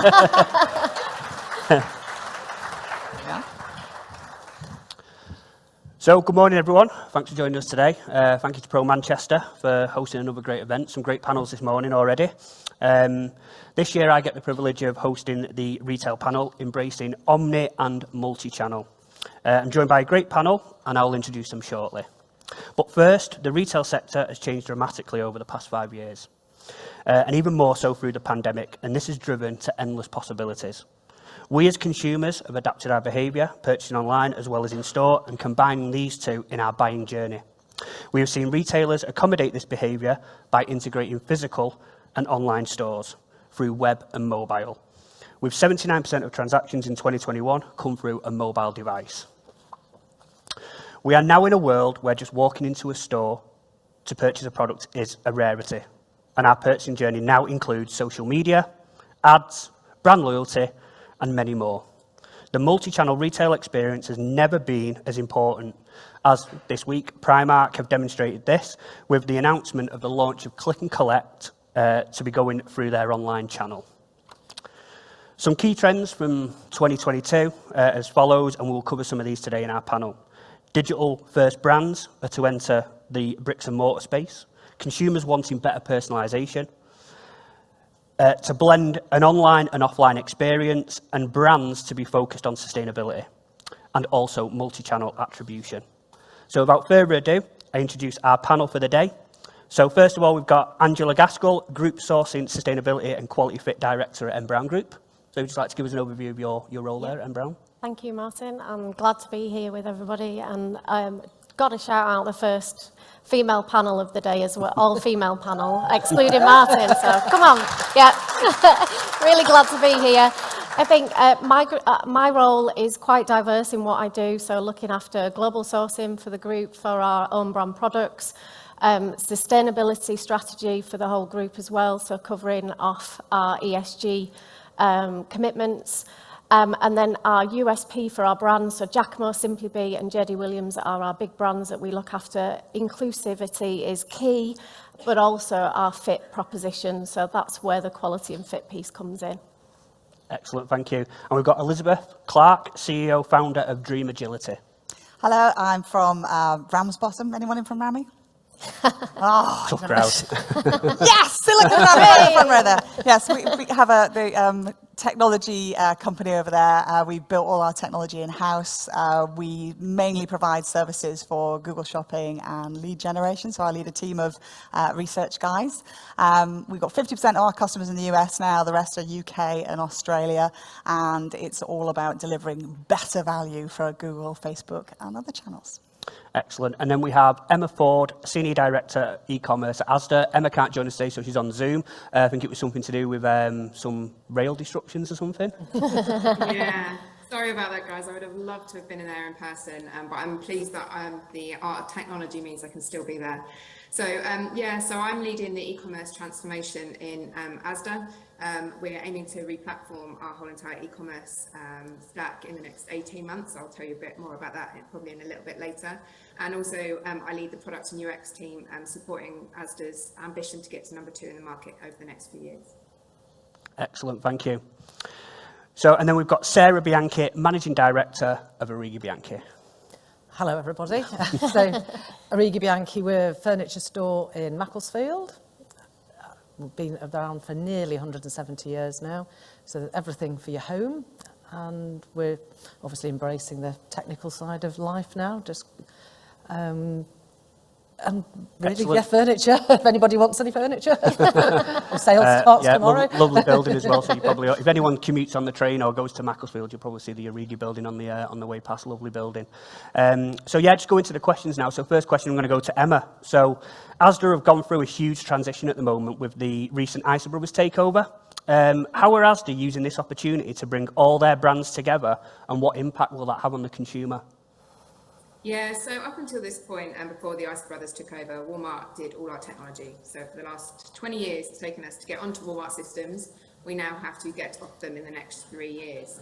Yeah. So, good morning, everyone. Thanks for joining us today. Thank you to Pro Manchester for hosting another great event. Some great panels this morning already. This year, I get the privilege of hosting the retail panel, embracing Omni and multi-channel. I'm joined by a great panel, and I'll introduce them shortly. But first, the retail sector has changed dramatically over the past 5 years, and even more so through the pandemic, and this has driven to endless possibilities. We as consumers have adapted our behaviour, purchasing online as well as in store, and combining these two in our buying journey. We have seen retailers accommodate this behaviour by integrating physical and online stores through web and mobile, with 79% of transactions in 2021 come through a mobile device. We are now in a world where just walking into a store to purchase a product is a rarity, and our purchasing journey now includes social media, ads, brand loyalty, and many more. The multi-channel retail experience has never been as important as this week. Primark have demonstrated this with the announcement of the launch of Click and Collect to be going through their online channel. Some key trends from 2022 as follows, and we'll cover some of these today in our panel. Digital-first brands are to enter the bricks and mortar space. Consumers wanting better personalisation. To blend an online and offline experience, and brands to be focused on sustainability, and also multi-channel attribution. So without further ado, I introduce our panel for the day. So first of all, we've got Angela Gaskell, Group Sourcing, Sustainability and Quality Fit Director at M Brown Group. So would you like to give us an overview of your role there at M Brown? Thank you, Martyn. I'm glad to be here with everybody, and got to shout out the first female panel of the day as well, all-female panel, excluding Martyn, so come on. Yeah, really glad to be here. I think my role is quite diverse in what I do, so looking after global sourcing for the group for our own brand products, sustainability strategy for the whole group as well, so covering off our ESG commitments, and then our USP for our brands, so Jacamo, Simply Be and JD Williams are our big brands that we look after. Inclusivity is key, but also our fit proposition, so that's where the quality and fit piece comes in. Excellent, thank you. And we've got Elizabeth Clark, CEO, founder of Dream Agility. Hello, I'm from Ramsbottom. Anyone in from Rammy? Oh, Tough crowd. Yes, Silicon Valley front row there. Yes, we have the technology company over there. We built all our technology in-house. We mainly provide services for Google Shopping and lead generation, so I lead a team of research guys. We've got 50% of our customers in the US now, the rest are UK and Australia, and it's all about delivering better value for Google, Facebook and other channels. Excellent. And then we have Emma Ford, Senior Director E-commerce at Asda. Emma can't join us today, so she's on Zoom. I think it was something to do with some rail disruptions or something. Yeah, sorry about that, guys. I would have loved to have been in there in person, but I'm pleased that the art of technology means I can still be there. So so I'm leading the e-commerce transformation in Asda. We're aiming to re-platform our whole entire e-commerce stack in the next 18 months. I'll tell you a bit more about that probably in a little bit later. And also I lead the product and UX team supporting Asda's ambition to get to number 2 in the market over the next few years. Excellent, thank you. So, and then we've got Sarah Bianchi, Managing Director of Arighi Bianchi. Hello, everybody. So, Arighi Bianchi, we're a furniture store in Macclesfield. We've been around for nearly 170 years now, so everything for your home. And we're obviously embracing the technical side of life now, just and really, Excellent. yeah, furniture, if anybody wants any furniture. The sales starts tomorrow. Lovely building as well, so you probably, if anyone commutes on the train or goes to Macclesfield, you'll probably see the Arighi building on the way past. Lovely building. So yeah, just go into the questions now. So first question, I'm going to go to Emma. So Asda have gone through a huge transition at the moment with the recent Isa Brothers takeover. How are Asda using this opportunity to bring all their brands together, and what impact will that have on the consumer? Yeah, so up until this point and before the Isa Brothers took over, Walmart did all our technology. So for the last 20 years, it's taken us to get onto Walmart systems. We now have to get off them in the next 3 years.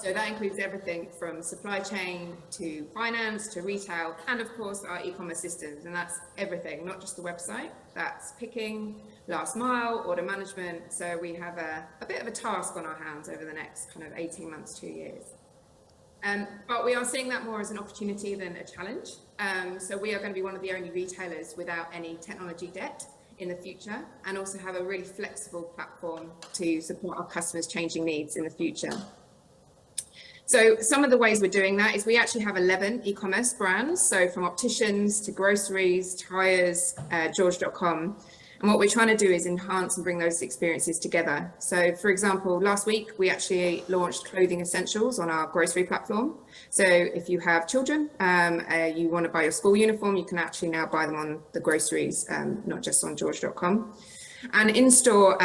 So that includes everything from supply chain to finance to retail, and of course our e-commerce systems. And that's everything, not just the website. That's picking, last mile, order management. So we have a bit of a task on our hands over the next kind of 18 months, 2 years. But we are seeing that more as an opportunity than a challenge. So we are going to be one of the only retailers without any technology debt in the future, and also have a really flexible platform to support our customers' changing needs in the future. So some of the ways we're doing that is we actually have 11 e-commerce brands. So from opticians to groceries, tires, George.com. And what we're trying to do is enhance and bring those experiences together. So for example, last week, we actually launched clothing essentials on our grocery platform. So if you have children, you want to buy your school uniform, you can actually now buy them on the groceries, not just on George.com. And in store,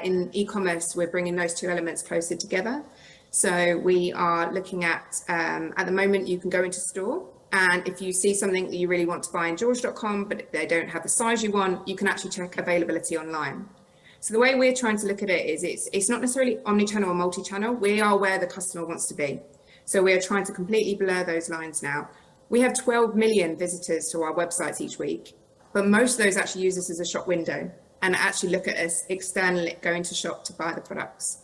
in e-commerce, we're bringing those two elements closer together. So we are looking at the moment, you can go into store, and if you see something that you really want to buy in George.com, but they don't have the size you want, you can actually check availability online. So the way we're trying to look at it is it's not necessarily omni-channel or multi-channel. We are where the customer wants to be. So we are trying to completely blur those lines now. We have 12 million visitors to our websites each week, but most of those actually use us as a shop window and actually look at us externally going to shop to buy the products.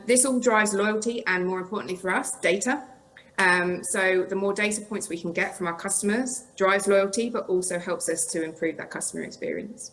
This all drives loyalty and, more importantly for us, data. So the more data points we can get from our customers drives loyalty, but also helps us to improve that customer experience.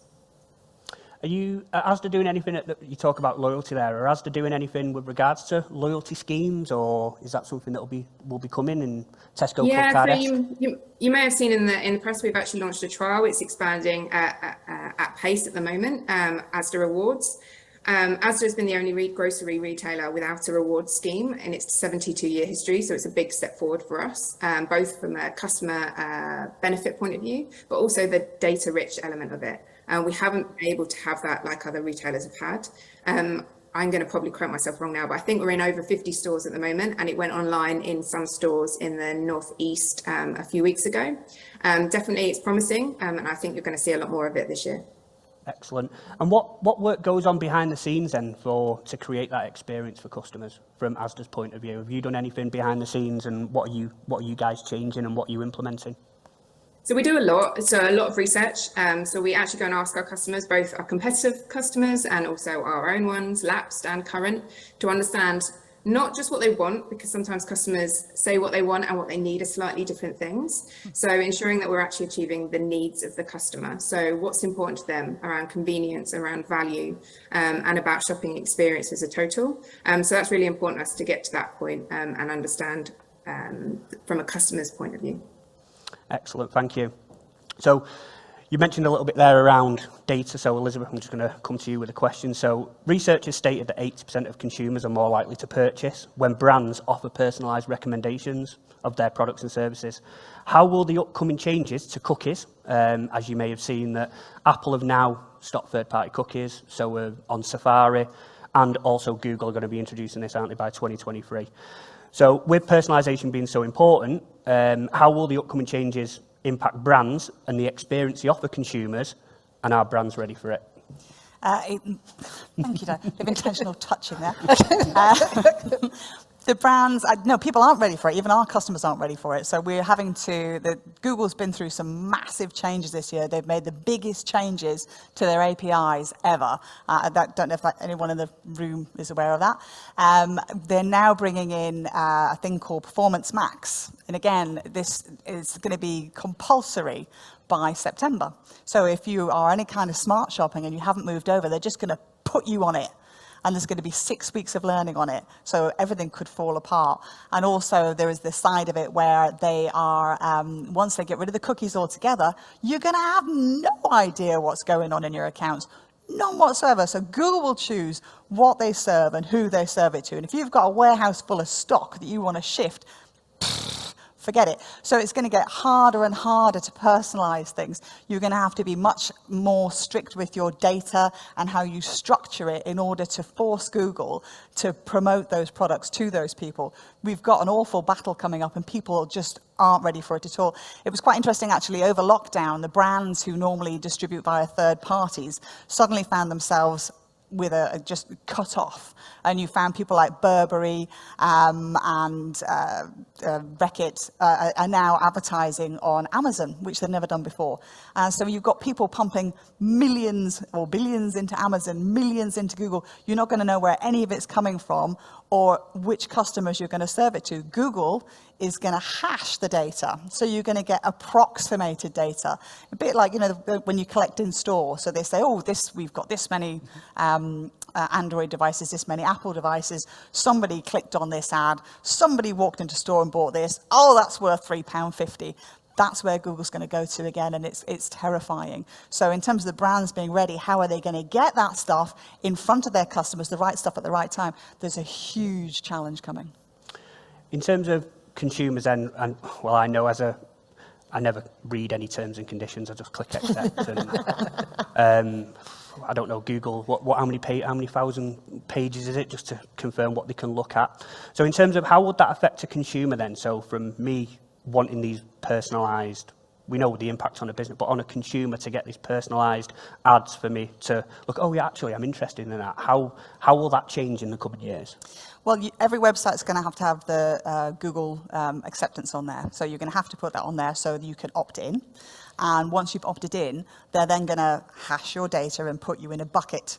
Are you, Asda, doing anything you talk about loyalty there? Are Asda doing anything with regards to loyalty schemes, or is that something that will be coming in Tesco? Yeah, so you may have seen in the press, we've actually launched a trial. It's expanding at pace at the moment. Asda Rewards. Asda has been the only grocery retailer without a rewards scheme in its 72-year history, so it's a big step forward for us, both from a customer benefit point of view, but also the data-rich element of it. We haven't been able to have that like other retailers have had. I'm going to probably quote myself wrong now, but I think we're in over 50 stores at the moment, and it went online in some stores in the northeast a few weeks ago. Definitely, it's promising, and I think you're going to see a lot more of it this year. Excellent. And what work goes on behind the scenes then to create that experience for customers from Asda's point of view? Have you done anything behind the scenes, and what are you guys changing and what are you implementing? So we do a lot of research. So we actually go and ask our customers, both our competitive customers and also our own ones, lapsed and current, to understand not just what they want, because sometimes customers say what they want and what they need are slightly different things. So ensuring that we're actually achieving the needs of the customer. So what's important to them around convenience, around value, and about shopping experience as a total. So that's really important to us to get to that point and understand from a customer's point of view. Excellent, thank you. So you mentioned a little bit there around data. So Elizabeth, I'm just going to come to you with a question. So research has stated that 80% of consumers are more likely to purchase when brands offer personalised recommendations of their products and services. How will the upcoming changes to cookies, as you may have seen that Apple have now stopped third-party cookies, so we're on Safari, and also Google are going to be introducing this, aren't they, by 2023. So with personalisation being so important, how will the upcoming changes impact brands and the experience they offer consumers, and are brands ready for it? Thank you, Dan. Bit of intentional touching there. The brands, no, people aren't ready for it. Even our customers aren't ready for it. So we're having to, Google's been through some massive changes this year. They've made the biggest changes to their APIs ever. I don't know if anyone in the room is aware of that. They're now bringing in a thing called Performance Max. And again, this is going to be compulsory by September. So if you are any kind of smart shopping and you haven't moved over, they're just going to put you on it. And there's going to be 6 weeks of learning on it. So everything could fall apart. And also there is this side of it where they are, once they get rid of the cookies altogether, you're going to have no idea what's going on in your accounts. None whatsoever. So Google will choose what they serve and who they serve it to. And if you've got a warehouse full of stock that you want to shift, forget it. So it's going to get harder and harder to personalize things. You're going to have to be much more strict with your data and how you structure it in order to force Google to promote those products to those people. We've got an awful battle coming up and people just aren't ready for it at all. It was quite interesting actually, over lockdown, the brands who normally distribute via third parties suddenly found themselves with a just cut off, and you found people like Burberry and Reckitt are now advertising on Amazon, which they've never done before. So you've got people pumping millions or billions into Amazon, millions into Google. You're not going to know where any of it's coming from or which customers you're going to serve it to. Google is going to hash the data, so you're going to get approximated data, a bit like, you know, when you collect in store. So they say, oh, we've got this many Android devices, this many Apple devices. Somebody clicked on this ad. Somebody walked into store and bought this. Oh, that's worth £3.50. That's where Google's going to go to again, and it's terrifying. So in terms of the brands being ready, how are they going to get that stuff in front of their customers, the right stuff at the right time? There's a huge challenge coming. In terms of consumers, and well, I know I never read any terms and conditions. I just click accept. And I don't know, Google, how many thousand pages is it, just to confirm what they can look at. So in terms of how would that affect a consumer then? So from me wanting these personalised, we know the impact on a business, but on a consumer to get these personalised ads for me to look, oh yeah, actually I'm interested in that. How will that change in the coming years? Well, every website's going to have the Google acceptance on there. So you're going to have to put that on there so that you can opt in. And once you've opted in, they're then going to hash your data and put you in a bucket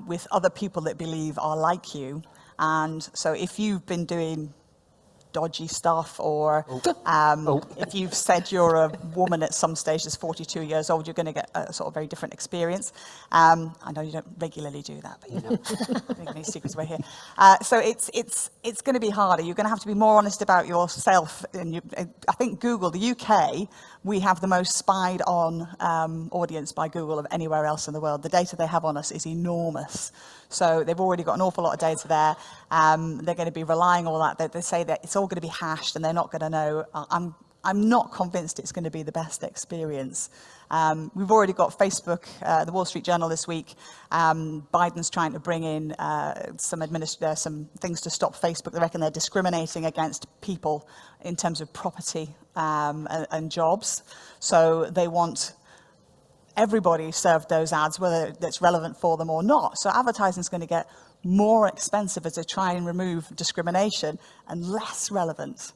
with other people that believe are like you. And so if you've been doing dodgy stuff, or if you've said you're a woman at some stage that's 42 years old, you're going to get a sort of very different experience. I know you don't regularly do that, but you know, any secrets away here. So it's going to be harder. You're going to have to be more honest about yourself. And I think Google, the UK, we have the most spied on audience by Google of anywhere else in the world. The data they have on us is enormous. So they've already got an awful lot of data there. They're going to be relying on all that. They say that it's all going to be hashed and they're not going to know. I'm not convinced it's going to be the best experience. We've already got Facebook, the Wall Street Journal this week. Biden's trying to bring in some things to stop Facebook. They reckon they're discriminating against people in terms of property and jobs. So they want everybody served those ads, whether it's relevant for them or not. So advertising is going to get more expensive as they try and remove discrimination and less relevant.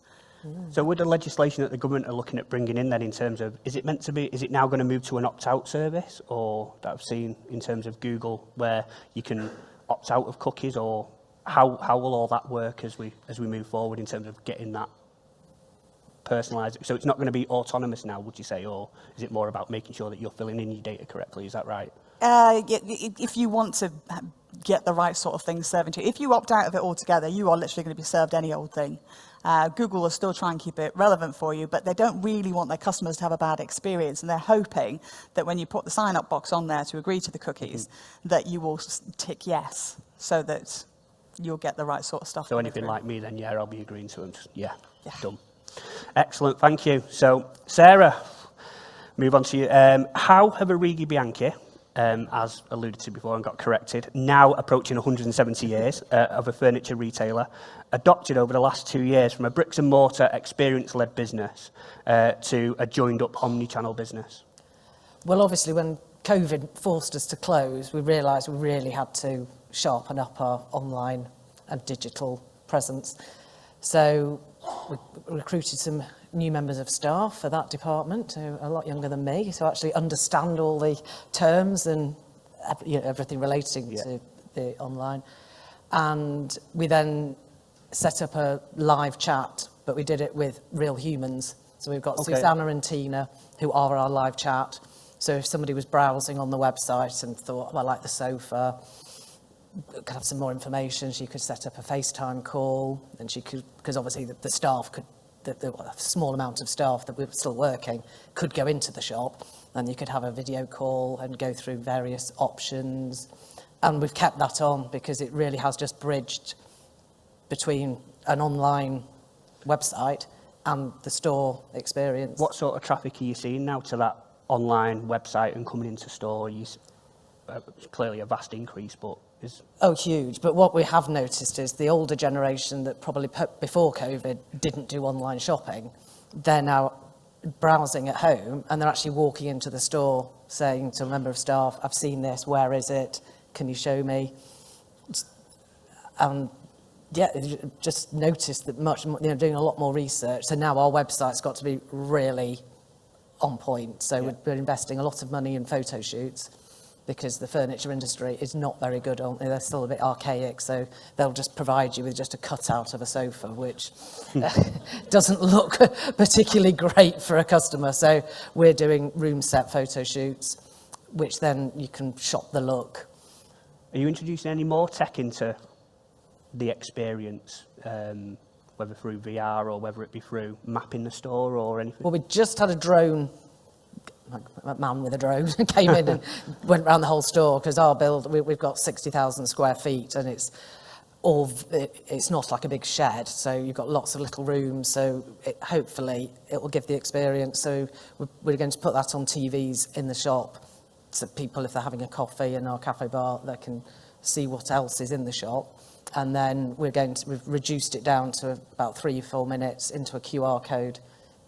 So with the legislation that the government are looking at bringing in then, in terms of, is it now going to move to an opt-out service, or that I've seen in terms of Google where you can opt out of cookies, or how will all that work as we move forward in terms of getting that personalised? So it's not going to be autonomous now, would you say, or is it more about making sure that you're filling in your data correctly? Is that right? If you want to get the right sort of thing served to you, if you opt out of it altogether, you are literally going to be served any old thing. Google will still try and keep it relevant for you, but they don't really want their customers to have a bad experience, and they're hoping that when you put the sign-up box on there to agree to the cookies, that you will tick yes, so that you'll get the right sort of stuff. So anything like me then, yeah, I'll be agreeing to them. Yeah, done. Excellent, thank you. So Sarah, move on to you. How have Arighi Bianchi, as alluded to before and got corrected, now approaching 170 years of a furniture retailer, adopted over the last 2 years from a bricks and mortar experience-led business to a joined-up omni-channel business? Well, obviously, when COVID forced us to close, we realised we really had to sharpen up our online and digital presence. So we recruited some new members of staff for that department, who are a lot younger than me, so actually understand all the terms and everything relating to the online. And we then set up a live chat, but we did it with real humans. So we've got Susanna and Tina, who are our live chat. So if somebody was browsing on the website and thought, well, I like the sofa, could have some more information, she could set up a FaceTime call, and she could, because obviously the staff could, the small amount of staff that were still working could go into the shop, and you could have a video call and go through various options. And we've kept that on because it really has just bridged between an online website and the store experience. What sort of traffic are you seeing now to that online website and coming into store? Clearly a vast increase, but is... Oh, huge. But what we have noticed is the older generation that probably before COVID didn't do online shopping, they're now browsing at home and they're actually walking into the store saying to a member of staff, I've seen this, where is it? can you show me? And yeah, just noticed that much, doing a lot more research. So now our website's got to be really on point. So we're investing a lot of money in photo shoots because the furniture industry is not very good on, they're still a bit archaic. So they'll just provide you with just a cutout of a sofa, which doesn't look particularly great for a customer. So we're doing room set photo shoots, which then you can shop the look. Are you introducing any more tech into the experience, whether through VR or whether it be through mapping the store or anything? Well, we just had a drone, a man with a drone came in and went around the whole store because our build, we've got 60,000 square feet and it's not like a big shed, so you've got lots of little rooms, so hopefully it will give the experience. So we're going to put that on TVs in the shop so people, if they're having a coffee in our cafe bar, they can see what else is in the shop. And then we've reduced it down to about 3-4 minutes into a QR code.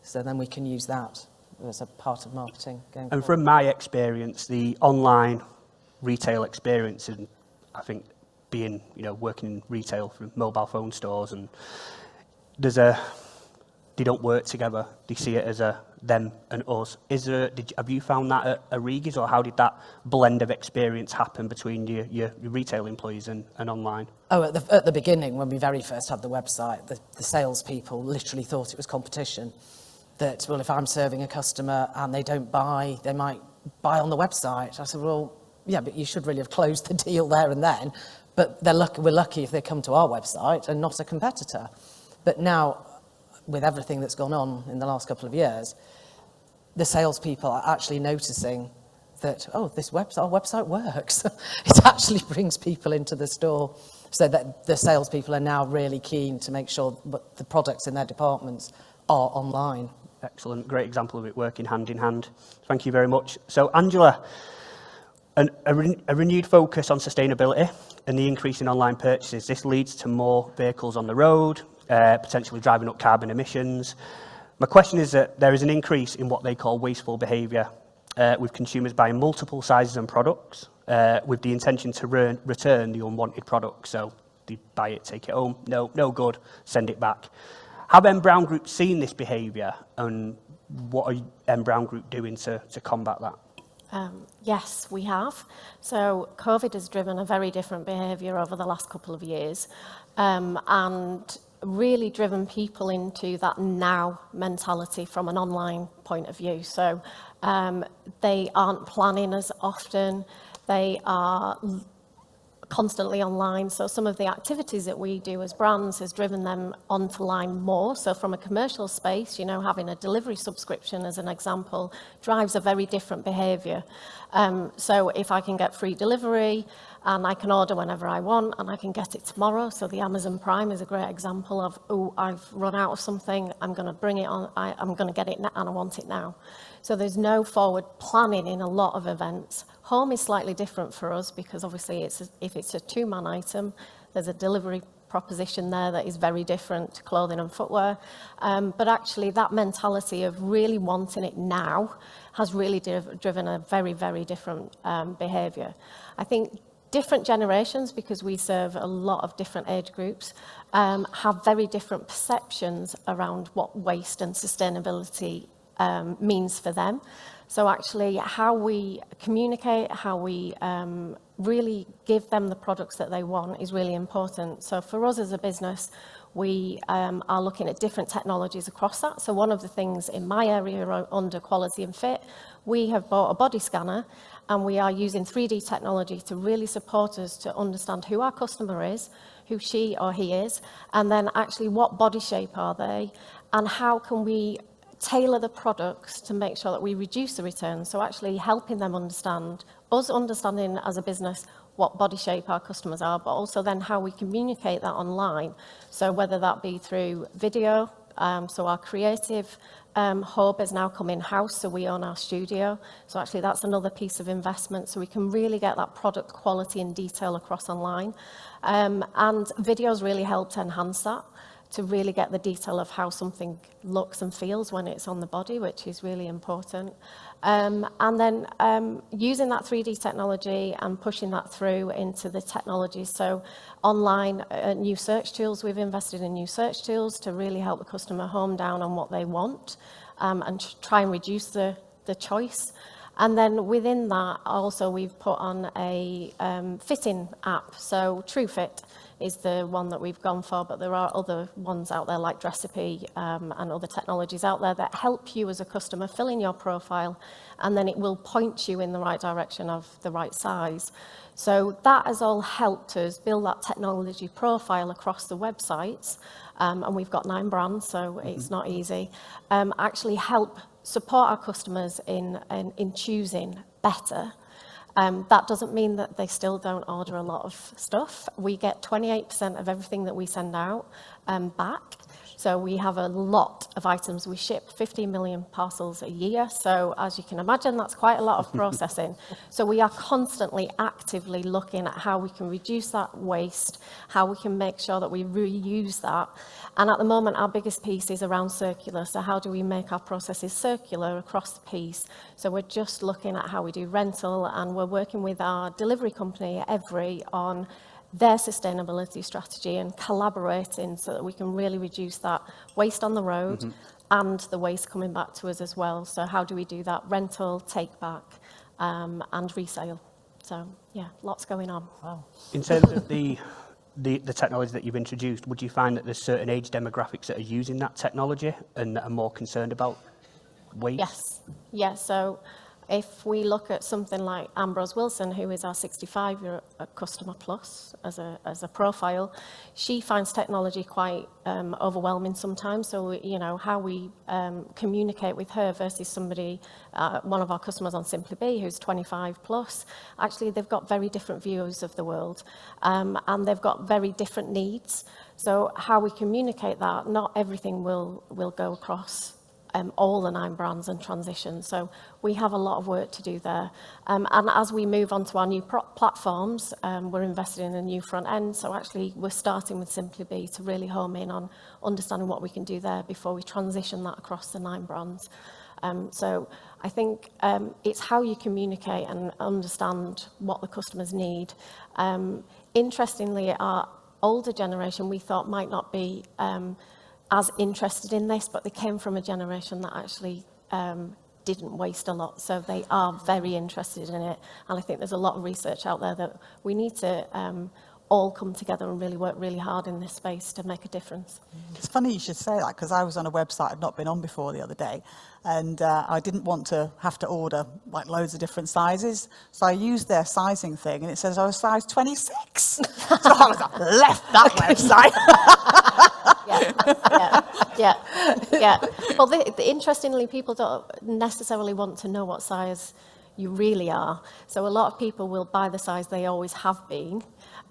So then we can use that as a part of marketing going forward. And from my experience, the online retail experience, and I think being, working in retail through mobile phone stores, and they don't work together. They see it as a them and us. Have you found that at Arighi's, or how did that blend of experience happen between your retail employees and online? Oh, at the beginning, when we very first had the website, the salespeople literally thought it was competition. That, well, if I'm serving a customer and they don't buy, they might buy on the website. I said, well, yeah, but you should really have closed the deal there and then. But we're lucky if they come to our website and not a competitor. But now, with everything that's gone on in the last couple of years, the salespeople are actually noticing that, oh, our website works. It actually brings people into the store. So that the salespeople are now really keen to make sure that the products in their departments are online. Excellent. Great example of it working hand in hand. Thank you very much. So, Angela, a renewed focus on sustainability and the increase in online purchases. This leads to more vehicles on the road, potentially driving up carbon emissions. My question is that there is an increase in what they call wasteful behaviour, with consumers buying multiple sizes and products with the intention to return the unwanted product. So they buy it, take it home, no good, send it back. Have M Brown Group seen this behaviour, and what are M Brown Group doing to combat that? Yes, we have. So COVID has driven a very different behaviour over the last couple of years, and really driven people into that now mentality from an online point of view. So they aren't planning as often, they are constantly online. So some of the activities that we do as brands has driven them onto line more. So from a commercial space, having a delivery subscription as an example drives a very different behaviour. So if I can get free delivery and I can order whenever I want and I can get it tomorrow. So the Amazon Prime is a great example of, oh, I've run out of something, I'm going to bring it on, I'm going to get it and I want it now. So there's no forward planning in a lot of events. Home is slightly different for us because obviously if it's a two-man item, there's a delivery proposition there that is very different to clothing and footwear. But actually that mentality of really wanting it now has really driven a very, very different behaviour. I think different generations, because we serve a lot of different age groups, have very different perceptions around what waste and sustainability means for them. So actually how we communicate, how we really give them the products that they want is really important. So for us as a business, we are looking at different technologies across that. So one of the things in my area under quality and fit, we have bought a body scanner and we are using 3D technology to really support us to understand who our customer is, who she or he is, and then actually what body shape are they, and how can we tailor the products to make sure that we reduce the returns. So actually helping them understand, us understanding as a business what body shape our customers are, but also then how we communicate that online. So whether that be through video, so our creative hub has now come in-house, so we own our studio. So actually that's another piece of investment, so we can really get that product quality and detail across online. And videos really help to enhance that, to really get the detail of how something looks and feels when it's on the body, which is really important. And then using that 3D technology and pushing that through into the technology. So online, new search tools, we've invested in new search tools to really help the customer home down on what they want and try and reduce the choice. And then within that, also we've put on a fitting app. So TrueFit is the one that we've gone for, but there are other ones out there like Dressipy and other technologies out there that help you as a customer fill in your profile, and then it will point you in the right direction of the right size. So that has all helped us build that technology profile across the websites, and we've got 9 brands, so it's not easy. Actually help support our customers in choosing better. That doesn't mean that they still don't order a lot of stuff. We get 28% of everything that we send out back. So we have a lot of items. We ship 15 million parcels a year. So as you can imagine, that's quite a lot of processing. So we are constantly actively looking at how we can reduce that waste, how we can make sure that we reuse that. And at the moment, our biggest piece is around circular. So how do we make our processes circular across the piece? So we're just looking at how we do rental, and we're working with our delivery company, Every, on their sustainability strategy and collaborating so that we can really reduce that waste on the road and the waste coming back to us as well. So how do we do that? Rental, take back, and resale. So yeah, lots going on. Wow. In terms of the technology that you've introduced, would you find that there's certain age demographics that are using that technology and that are more concerned about waste? Yes. Yeah. So if we look at something like Ambrose Wilson, who is our 65-year customer plus as a profile, she finds technology quite overwhelming sometimes. So, you know, how we communicate with her versus somebody, one of our customers on Simply Be, who's 25 plus, actually they've got very different views of the world and they've got very different needs. So how we communicate that, not everything will go across all the 9 brands and transition. So we have a lot of work to do there. And as we move on to our new platforms, we're invested in a new front end. So actually we're starting with Simply Be to really home in on understanding what we can do there before we transition that across the 9 brands. So I think it's how you communicate and understand what the customers need. Interestingly, our older generation we thought might not be as interested in this, but they came from a generation that actually didn't waste a lot, so they are very interested in it. And I think there's a lot of research out there that we need to all come together and really work really hard in this space to make a difference. It's funny you should say that, because I was on a website I'd not been on before the other day, and I didn't want to have to order like loads of different sizes, so I used their sizing thing, and it says I was size 26. So I was like, left that website. Yeah. Well, interestingly, people don't necessarily want to know what size you really are. So a lot of people will buy the size they always have been,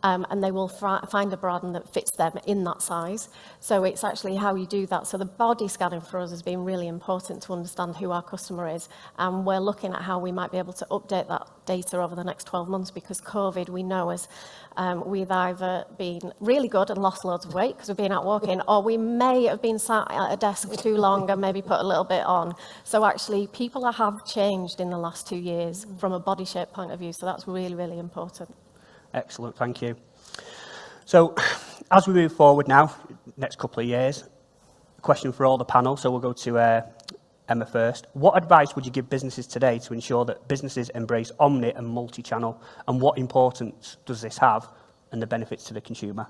and they will find a brand that fits them in that size. So it's actually how you do that. So the body scanning for us has been really important to understand who our customer is, and we're looking at how we might be able to update that data over the next 12 months, because COVID, we know, is we've either been really good and lost loads of weight because we've been out walking, or we may have been sat at a desk too long and maybe put a little bit on. So actually, people have changed in the last 2 years from a body shape point of view, so that's really, really important. Excellent, thank you. So, as we move forward now, next couple of years, a question for all the panel, so we'll go to Emma first. What advice would you give businesses today to ensure that businesses embrace omni and multi-channel, and what importance does this have and the benefits to the consumer?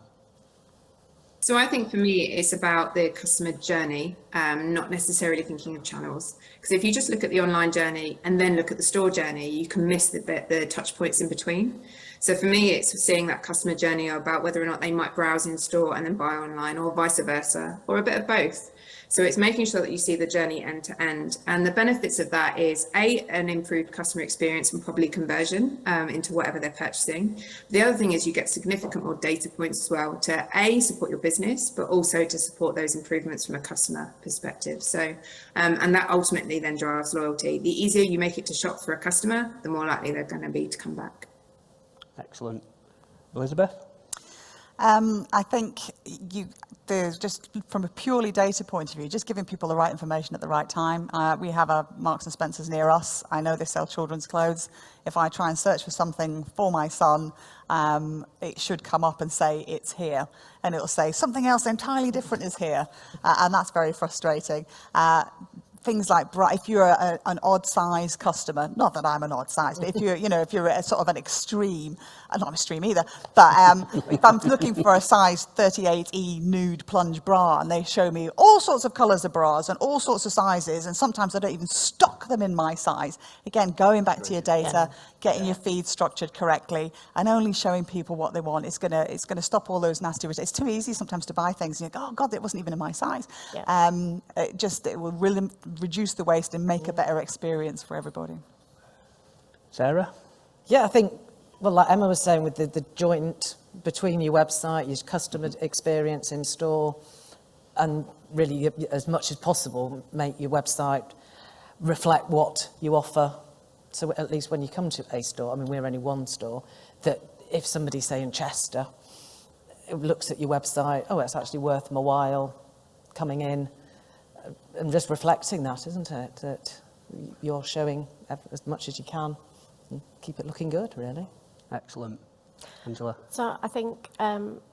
So I think for me, it's about the customer journey, not necessarily thinking of channels. Because if you just look at the online journey and then look at the store journey, you can miss the touch points in between. So for me, it's seeing that customer journey about whether or not they might browse in store and then buy online, or vice versa, or a bit of both. So it's making sure that you see the journey end to end. And the benefits of that is an improved customer experience and probably conversion into whatever they're purchasing. The other thing is you get significant more data points as well to support your business, but also to support those improvements from a customer perspective. So, and that ultimately then drives loyalty. The easier you make it to shop for a customer, the more likely they're going to be to come back. Excellent. Elizabeth? I think there's just from a purely data point of view, just giving people the right information at the right time. We have a Marks and Spencer's near us. I know they sell children's clothes. If I try and search for something for my son, it should come up and say it's here, and it'll say something else entirely different is here, and that's very frustrating. Things like if you're an odd size customer, not that I'm an odd size, but if you're a sort of an extreme, not an extreme either, but if I'm looking for a size 38E nude plunge bra and they show me all sorts of colours of bras and all sorts of sizes, and sometimes I don't even stock them in my size. Again, going back to your data, getting your feed structured correctly, and only showing people what they want, it's gonna stop all those nasty results. It's too easy sometimes to buy things and you go, oh God, it wasn't even in my size. Yeah. It will really reduce the waste and make a better experience for everybody. Sarah? Yeah, I think, well, like Emma was saying, with the joint between your website, your customer experience in store, and really, as much as possible, make your website reflect what you offer. So at least when you come to a store, I mean, we're only one store, that if somebody, say, in Chester, looks at your website, oh, it's actually worth my while coming in, and just reflecting that, isn't it? That you're showing as much as you can and keep it looking good, really. Excellent. Angela? So I think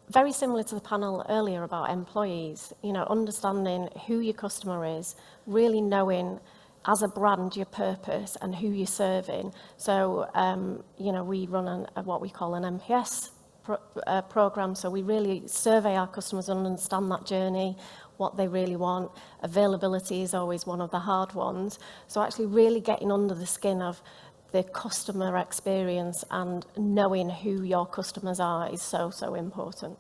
very similar to the panel earlier about employees, understanding who your customer is, really knowing as a brand your purpose and who you're serving. So, we run what we call an MPS program. So we really survey our customers and understand that journey, what they really want. Availability is always one of the hard ones. So actually really getting under the skin of the customer experience and knowing who your customers are is so, so important.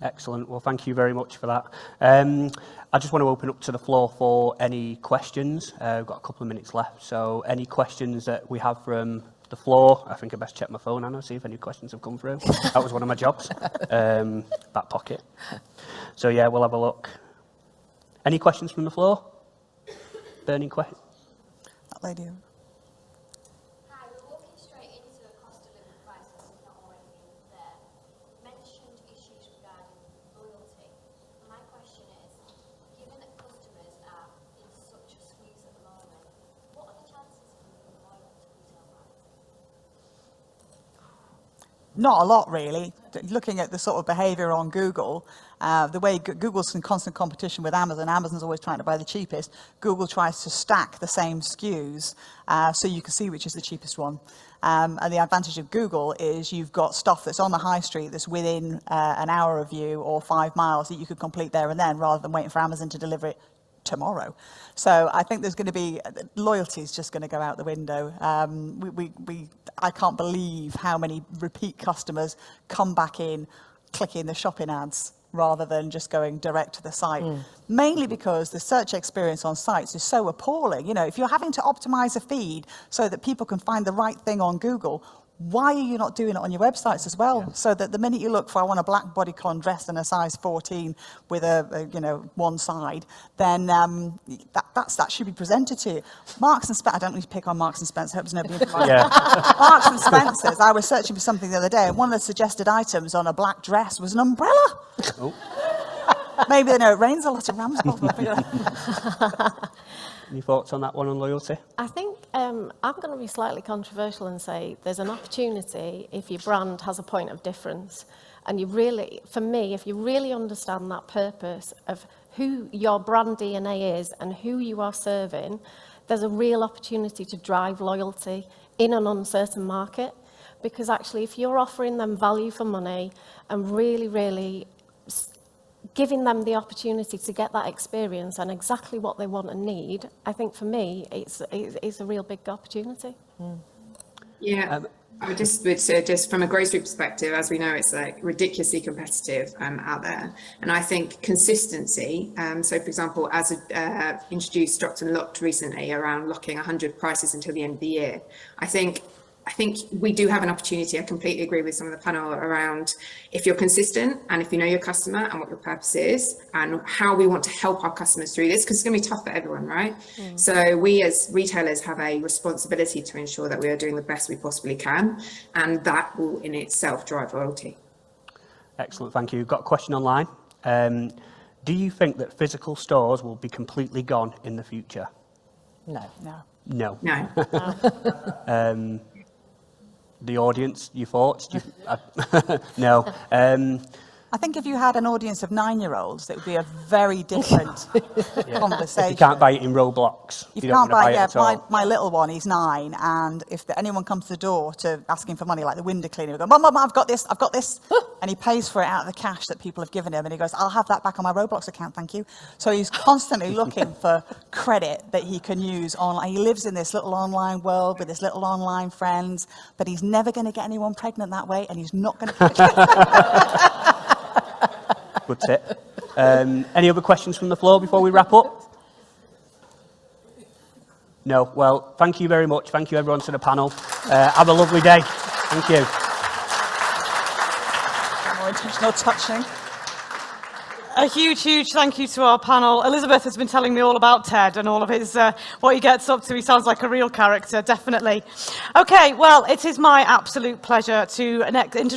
Excellent. Well, thank you very much for that. I just want to open up to the floor for any questions. We've got a couple of minutes left. So any questions that we have from the floor? I think I best check my phone, Anna, see if any questions have come through. That was one of my jobs. Back pocket. So yeah, we'll have a look. Any questions from the floor? Burning question? That lady. Hi, we're walking straight into the cost of living crisis, if not already there. You mentioned issues regarding loyalty. My question is, given that customers are in such a squeeze at the moment, what are the chances of them being loyal to retail brands? Not a lot, really. Looking at the sort of behaviour on Google, the way Google's in constant competition with Amazon, Amazon's always trying to buy the cheapest. Google tries to stack the same SKUs so you can see which is the cheapest one. And the advantage of Google is you've got stuff that's on the high street that's within an hour of you or 5 miles that you could complete there and then, rather than waiting for Amazon to deliver it tomorrow. So I think there's going to be, loyalty is just going to go out the window. I can't believe how many repeat customers come back in clicking the shopping ads rather than just going direct to the site. Mainly because the search experience on sites is so appalling. If you're having to optimize a feed so that people can find the right thing on Google, why are you not doing it on your websites as well? Yeah. So that the minute you look for, I want a black bodycon dress in a size 14 with a one side, then that should be presented to you. Marks and Spencer, I don't need to pick on Marks and Spencer, I hope there's nobody in yeah. Marks and Spencer's, I was searching for something the other day, and one of the suggested items on a black dress was an umbrella. Oh. Maybe they know it rains a lot in Ramsbottom. Any thoughts on that one on loyalty? I think I'm going to be slightly controversial and say there's an opportunity if your brand has a point of difference. And you really, for me, if you really understand that purpose of who your brand DNA is and who you are serving, there's a real opportunity to drive loyalty in an uncertain market. Because actually, if you're offering them value for money and really, really giving them the opportunity to get that experience and exactly what they want and need, I think for me, it's a real big opportunity. Yeah, I would say just from a grocery perspective, as we know, it's like ridiculously competitive out there. And I think consistency, so for example, as introduced Stocked and Locked recently around locking 100 prices until the end of the year, I think we do have an opportunity. I completely agree with some of the panel around if you're consistent and if you know your customer and what your purpose is and how we want to help our customers through this, because it's going to be tough for everyone, right? So we as retailers have a responsibility to ensure that we are doing the best we possibly can, and that will in itself drive loyalty. Excellent, thank you. Got a question online. Do you think that physical stores will be completely gone in the future? No. No. No. No. The audience, your thoughts? No. I think if you had an audience of 9-year-olds, it would be a very different conversation. You can't buy it in Roblox. You don't can't wanna buy, it yeah, at all. my little one, he's 9, and if anyone comes to the door to asking for money, like the window cleaner, we go, Mum, I've got this, and he pays for it out of the cash that people have given him, and he goes, I'll have that back on my Roblox account, thank you. So he's constantly looking for credit that he can use online. He lives in this little online world with his little online friends, but he's never going to get anyone pregnant that way, and he's not going to. Good tip. Any other questions from the floor before we wrap up? No. Well, thank you very much. Thank you, everyone, to the panel. Have a lovely day. Thank you. More intentional touching. A huge thank you to our panel. Elizabeth has been telling me all about Ted and all of his, what he gets up to. He sounds like a real character, definitely. Okay, well, it is my absolute pleasure to introduce